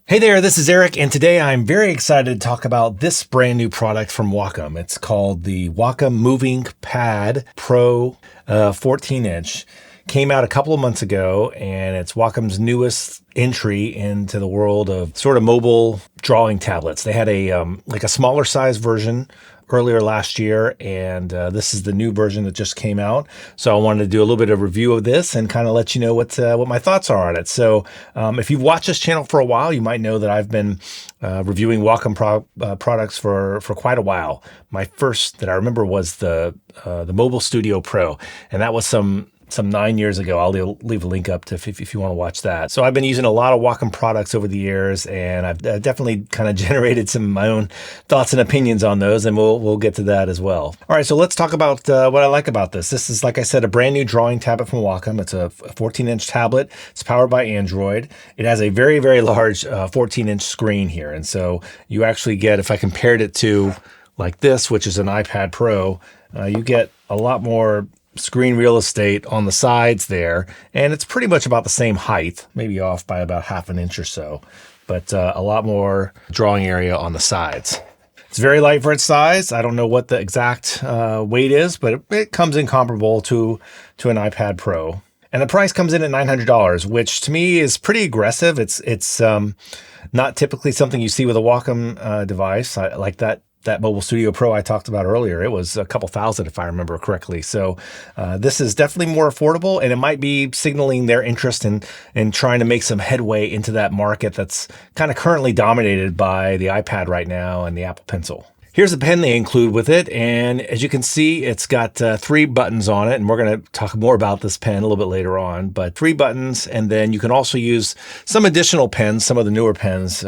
Hey there, this is Eric, and today I'm very excited to talk about this brand new product from Wacom. It's called the Wacom MovinkPad Pro 14-inch. Came out a couple of months ago, and it's Wacom's newest entry into the world of sort of mobile drawing tablets. They had a like a smaller size version earlier last year, and this is the new version that just came out. So I wanted to do a little bit of review of this and kind of let you know what my thoughts are on it. So if you've watched this channel for a while, you might know that I've been reviewing Wacom products for quite a while. My first that I remember was the Mobile Studio Pro, and that was some 9 years ago. I'll leave a link up to if you want to watch that. So I've been using a lot of Wacom products over the years, and I've definitely kind of generated some of my own thoughts and opinions on those, and we'll get to that as well. All right, so let's talk about what I like about this. This is, like I said, a brand new drawing tablet from Wacom. It's a 14-inch tablet. It's powered by Android. It has a very, very large 14-inch screen here, and so you actually get, if I compared it to like this, which is an iPad Pro, you get a lot more screen real estate on the sides there, and it's pretty much about the same height, maybe off by about half an inch or so, but a lot more drawing area on the sides. It's very light for its size. I don't know what the exact weight is, but it comes in comparable to an iPad Pro. And the price comes in at $900, which to me is pretty aggressive. It's not typically something you see with a Wacom device like that Mobile Studio Pro I talked about earlier. It was a couple thousand, if I remember correctly. So this is definitely more affordable, and it might be signaling their interest in trying to make some headway into that market that's kind of currently dominated by the iPad right now and the Apple Pencil. Here's the pen they include with it, and as you can see, it's got 3 buttons on it, and we're going to talk more about this pen a little bit later on, but 3 buttons, and then you can also use some additional pens, some of the newer pens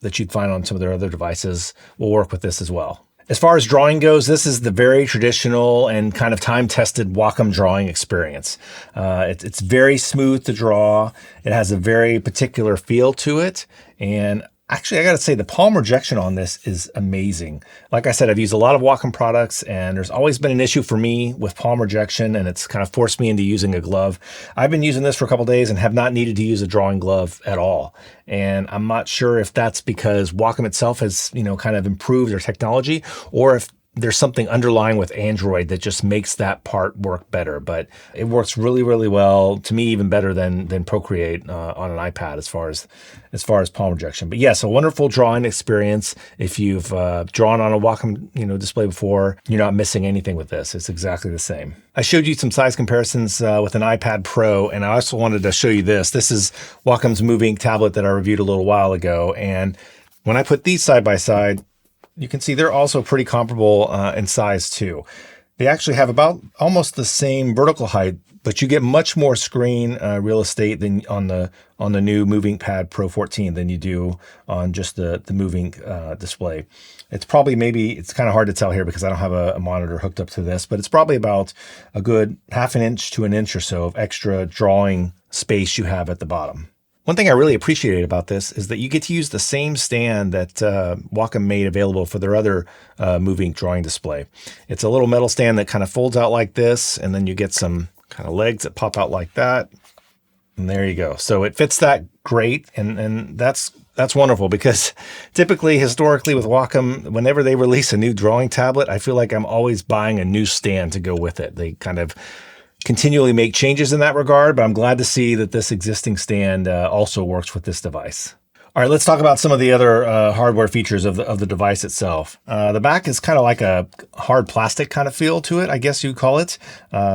that you'd find on some of their other devices will work with this as well. As far as drawing goes, this is the very traditional and kind of time-tested Wacom drawing experience. It's very smooth to draw. It has a very particular feel to it, and actually, I got to say, the palm rejection on this is amazing. Like I said, I've used a lot of Wacom products, and there's always been an issue for me with palm rejection, and it's kind of forced me into using a glove. I've been using this for a couple days and have not needed to use a drawing glove at all. And I'm not sure if that's because Wacom itself has, kind of improved their technology, or if there's something underlying with Android that just makes that part work better. But it works really, really well, to me even better than Procreate on an iPad as far as palm rejection. But yes, a wonderful drawing experience. If you've drawn on a Wacom display before, you're not missing anything with this. It's exactly the same. I showed you some size comparisons with an iPad Pro, and I also wanted to show you this. This is Wacom's Movink tablet that I reviewed a little while ago, and when I put these side by side, you can see they're also pretty comparable in size too. They actually have about almost the same vertical height, but you get much more screen real estate than on the new MovinkPad Pro 14 than you do on just the Movink display. It's probably, it's kind of hard to tell here because I don't have a monitor hooked up to this, but it's probably about a good half an inch to an inch or so of extra drawing space you have at the bottom. One thing I really appreciated about this is that you get to use the same stand that Wacom made available for their other Movink drawing display. It's a little metal stand that kind of folds out like this, and then you get some kind of legs that pop out like that. And there you go. So it fits that great, and that's wonderful, because typically, historically with Wacom, whenever they release a new drawing tablet, I feel like I'm always buying a new stand to go with it. They kind of continually make changes in that regard, but I'm glad to see that this existing stand also works with this device. All right, let's talk about some of the other hardware features of the device itself. The back is kind of like a hard plastic kind of feel to it, I guess you'd call it,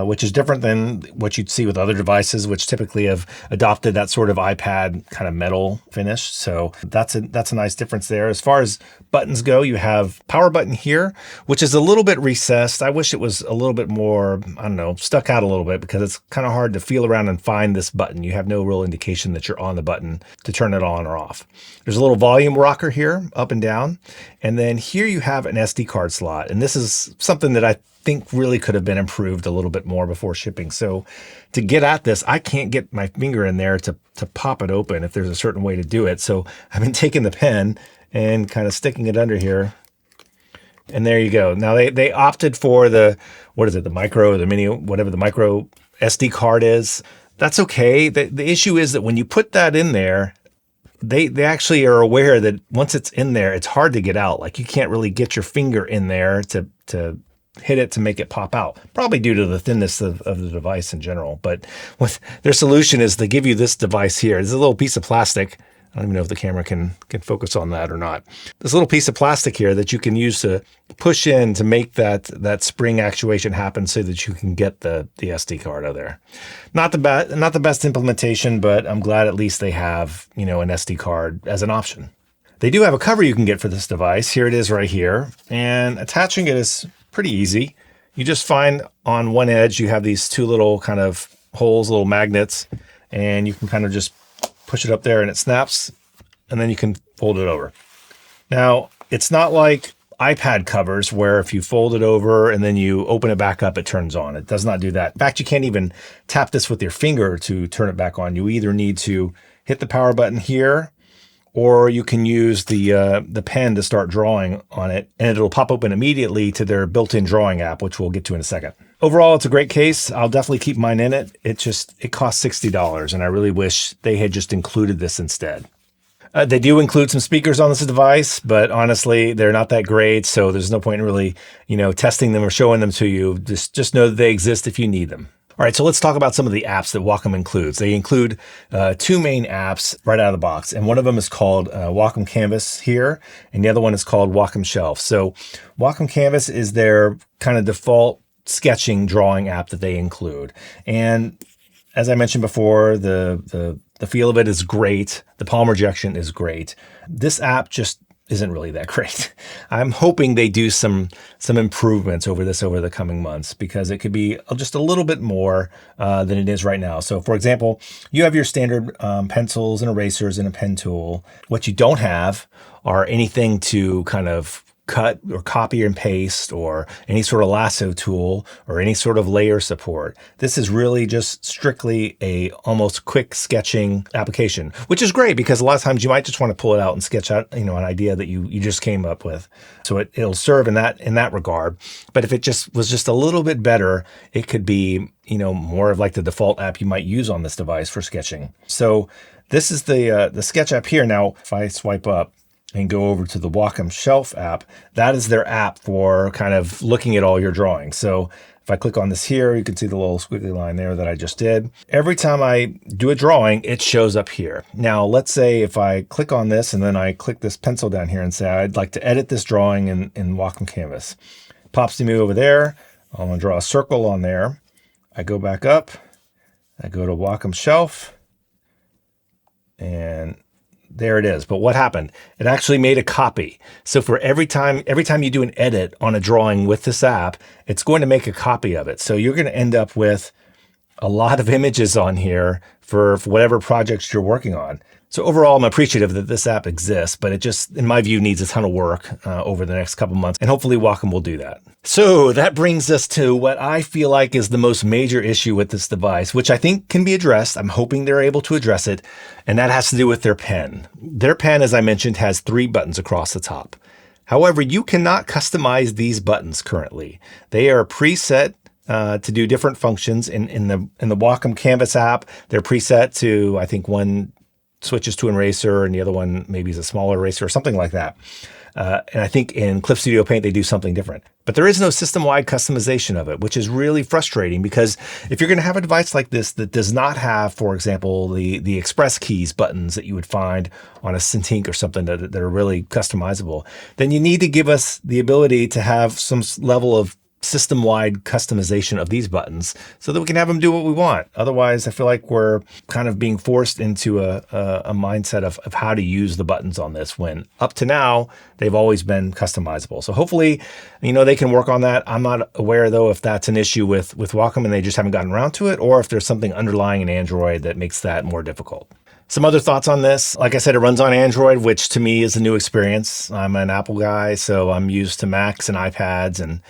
which is different than what you'd see with other devices, which typically have adopted that sort of iPad kind of metal finish. So that's a nice difference there. As far as buttons go, you have power button here, which is a little bit recessed. I wish it was a little bit more, stuck out a little bit, because it's kind of hard to feel around and find this button. You have no real indication that you're on the button to turn it on or off. There's a little volume rocker here, up and down. And then here you have an SD card slot. And this is something that I think really could have been improved a little bit more before shipping. So to get at this, I can't get my finger in there to pop it open if there's a certain way to do it. So I've been taking the pen and kind of sticking it under here. And there you go. Now they opted for the micro, the mini, whatever the micro SD card is. That's okay. The issue is that when you put that in there, they actually are aware that once it's in there, it's hard to get out. Like you can't really get your finger in there to hit it to make it pop out, probably due to the thinness of the device in general. But what their solution is, they give you this device here. It's a little piece of plastic. I don't even know if the camera can focus on that or not. This little piece of plastic here that you can use to push in to make that spring actuation happen so that you can get the SD card out of there. Not the best implementation, but I'm glad at least they have, an SD card as an option. They do have a cover you can get for this device. Here it is right here. And attaching it is pretty easy. You just find on one edge, you have these two little kind of holes, little magnets, and you can kind of just push it up there and it snaps, and then you can fold it over. Now, it's not like iPad covers where if you fold it over and then you open it back up, it turns on. It does not do that. In fact, you can't even tap this with your finger to turn it back on. You either need to hit the power button here, or you can use the pen to start drawing on it, and it'll pop open immediately to their built-in drawing app, which we'll get to in a second. Overall, it's a great case. I'll definitely keep mine in it. It costs $60, and I really wish they had just included this instead. They do include some speakers on this device, but honestly, they're not that great, so there's no point in really, testing them or showing them to you. Just know that they exist if you need them. All right, so let's talk about some of the apps that Wacom includes. They include two main apps right out of the box, and one of them is called Wacom Canvas here, and the other one is called Wacom Shelf. So Wacom Canvas is their kind of default sketching drawing app that they include. And as I mentioned before, the feel of it is great. The palm rejection is great. This app just isn't really that great. I'm hoping they do some improvements over the coming months, because it could be just a little bit more than it is right now. So for example, you have your standard pencils and erasers and a pen tool. What you don't have are anything to kind of cut or copy and paste, or any sort of lasso tool, or any sort of layer support. This is really just strictly a almost quick sketching application, which is great because a lot of times you might just want to pull it out and sketch out, an idea that you just came up with. So it'll serve in that regard. But if it was just a little bit better, it could be, more of like the default app you might use on this device for sketching. So this is the sketch app here. Now, if I swipe up and go over to the Wacom Shelf app, that is their app for kind of looking at all your drawings. So if I click on this here, you can see the little squiggly line there that I just did. Every time I do a drawing, it shows up here. Now, let's say if I click on this and then I click this pencil down here and say, I'd like to edit this drawing in Wacom Canvas. It pops to me over there. I'm gonna draw a circle on there. I go back up, I go to Wacom Shelf, and there it is. But what happened? It actually made a copy. So for every time you do an edit on a drawing with this app, it's going to make a copy of it. So you're going to end up with a lot of images on here for whatever projects you're working on. So overall, I'm appreciative that this app exists, but it just, in my view, needs a ton of work over the next couple months, and hopefully Wacom will do that. So that brings us to what I feel like is the most major issue with this device, which I think can be addressed. I'm hoping they're able to address it, and that has to do with their pen. Their pen, as I mentioned, has 3 buttons across the top. However, you cannot customize these buttons currently. They are preset to do different functions. In the Wacom Canvas app, they're preset to, I think, one switches to an eraser and the other one maybe is a smaller eraser or something like that. And I think in Clip Studio Paint, they do something different. But there is no system-wide customization of it, which is really frustrating, because if you're going to have a device like this that does not have, for example, the Express keys buttons that you would find on a Cintiq or something that are really customizable, then you need to give us the ability to have some level of system-wide customization of these buttons so that we can have them do what we want. Otherwise, I feel like we're kind of being forced into a mindset of how to use the buttons on this, when up to now, they've always been customizable. So hopefully, they can work on that. I'm not aware, though, if that's an issue with Wacom and they just haven't gotten around to it, or if there's something underlying in Android that makes that more difficult. Some other thoughts on this. Like I said, it runs on Android, which to me is a new experience. I'm an Apple guy, so I'm used to Macs and iPads and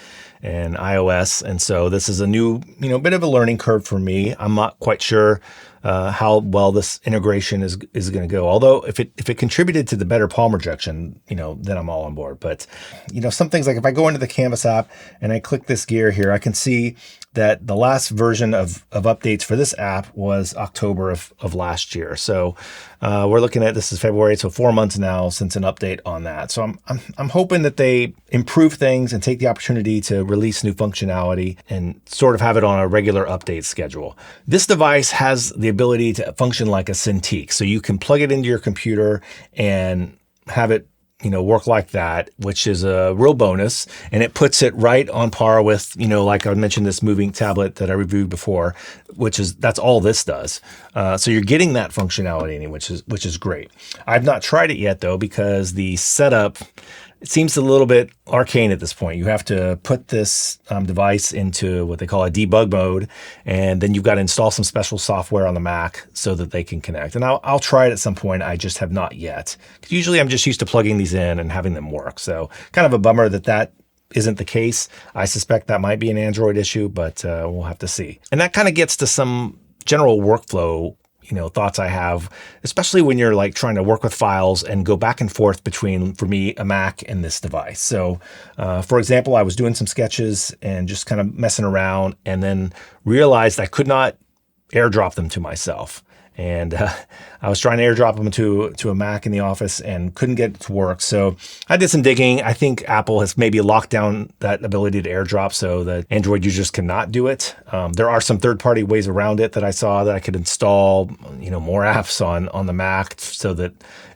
iOS. And so this is a new, bit of a learning curve for me. I'm not quite sure how well this integration is going to go. Although if it contributed to the better palm rejection, then I'm all on board. But, some things, like if I go into the Canvas app and I click this gear here, I can see that the last version of updates for this app was October of last year. So We're looking at, this is February, so 4 months now since an update on that. So I'm hoping that they improve things and take the opportunity to release new functionality and sort of have it on a regular update schedule. This device has the ability to function like a Cintiq. So you can plug it into your computer and have it work like that, which is a real bonus. And it puts it right on par with, like I mentioned, this Movink tablet that I reviewed before, that's all this does. So you're getting that functionality, which is great. I've not tried it yet though, because the setup, it seems a little bit arcane at this point. You have to put this device into what they call a debug mode, and then you've got to install some special software on the Mac so that they can connect. And I'll try it at some point. I just have not yet. 'Cause usually I'm just used to plugging these in and having them work. So kind of a bummer that isn't the case. I suspect that might be an Android issue, but we'll have to see. And that kind of gets to some general workflow thoughts I have, especially when you're like trying to work with files and go back and forth between, for me, a Mac and this device. So, for example, I was doing some sketches and just kind of messing around, and then realized I could not airdrop them to myself. And I was trying to airdrop them to a Mac in the office and couldn't get it to work. So I did some digging. I think Apple has maybe locked down that ability to airdrop so that Android users cannot do it. There are some third-party ways around it that I saw that I could install, more apps on the Mac so that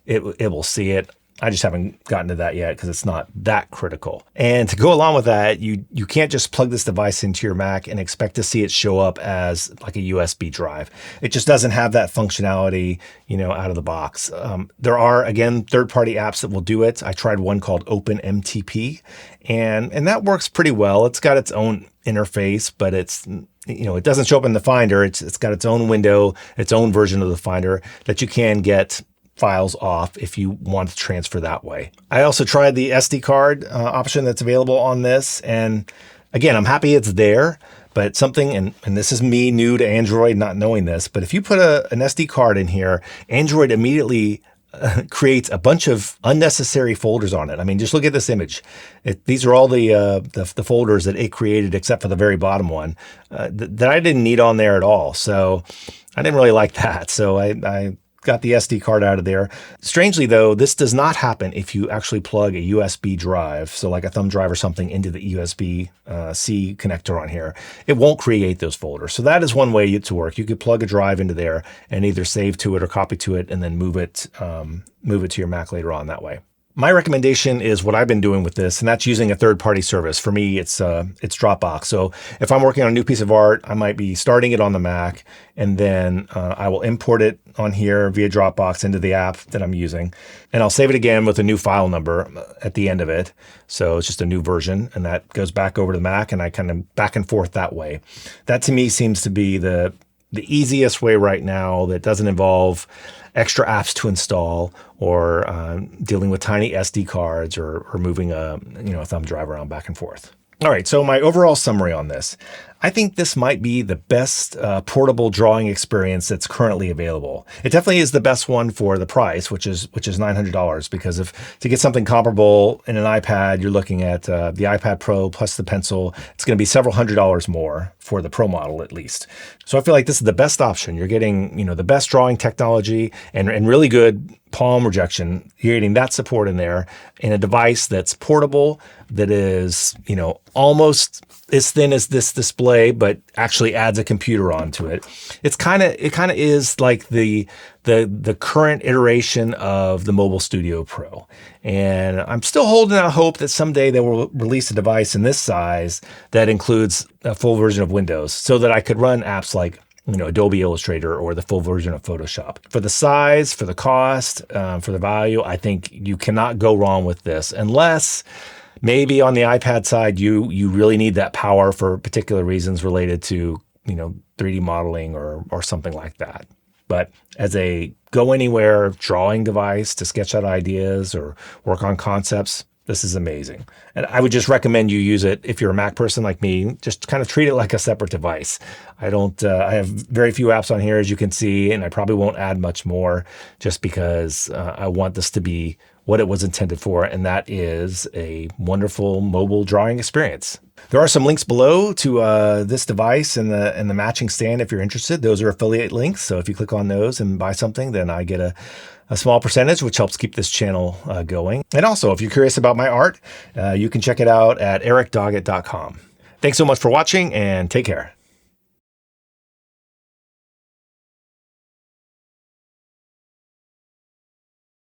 it will see it. I just haven't gotten to that yet because it's not that critical. And to go along with that, you can't just plug this device into your Mac and expect to see it show up as like a USB drive. It just doesn't have that functionality, out of the box. There are, again, third-party apps that will do it. I tried one called OpenMTP, and that works pretty well. It's got its own interface, but it's it doesn't show up in the Finder. It's got its own window, its own version of the Finder that you can get files off if you want to transfer that way. I also tried the SD card option that's available on this. And again, I'm happy it's there, but something, and this is me new to Android, not knowing this, but if you put an SD card in here, Android immediately creates a bunch of unnecessary folders on it. I mean, just look at this image. These are all the folders that it created, except for the very bottom one that I didn't need on there at all. So I didn't really like that. So I got the SD card out of there. Strangely though, this does not happen if you actually plug a USB drive, so like a thumb drive or something, into the USB-C connector on here. It won't create those folders. So that is one way to work. You could plug a drive into there and either save to it or copy to it and then move it to your Mac later on that way. My recommendation is what I've been doing with this, and that's using a third-party service. For me, it's Dropbox. So if I'm working on a new piece of art, I might be starting it on the Mac, and then I will import it on here via Dropbox into the app that I'm using, and I'll save it again with a new file number at the end of it. So it's just a new version, and that goes back over to the Mac, and I kind of back and forth that way. That to me seems to be the easiest way right now that doesn't involve extra apps to install or dealing with tiny SD cards or moving a thumb drive around back and forth. All right, so my overall summary on this. I think this might be the best portable drawing experience that's currently available. It definitely is the best one for the price, which is $900, because to get something comparable in an iPad, you're looking at the iPad Pro plus the pencil. It's going to be several $100s more for the Pro model at least. So I feel like this is the best option. You're getting the best drawing technology and really good palm rejection. You're getting that support in there in a device that's portable, that is almost as thin as this display, but actually adds a computer onto it. It kind of is like the current iteration of the Mobile Studio Pro. And I'm still holding out hope that someday they will release a device in this size that includes a full version of Windows so that I could run apps like Adobe Illustrator or the full version of Photoshop. For the size, for the cost, for the value, I think you cannot go wrong with this, unless maybe on the iPad side, you really need that power for particular reasons related to 3D modeling or something like that. But as a go anywhere drawing device to sketch out ideas or work on concepts, this is amazing. And I would just recommend you use it if you're a Mac person like me. Just kind of treat it like a separate device. I have very few apps on here, as you can see, and I probably won't add much more just because I want this to be what it was intended for, and that is a wonderful mobile drawing experience. There are some links below to this device and the matching stand if you're interested. Those are affiliate links, so if you click on those and buy something, then I get a small percentage, which helps keep this channel going. And also, if you're curious about my art, you can check it out at ericdoggett.com. Thanks so much for watching, and take care.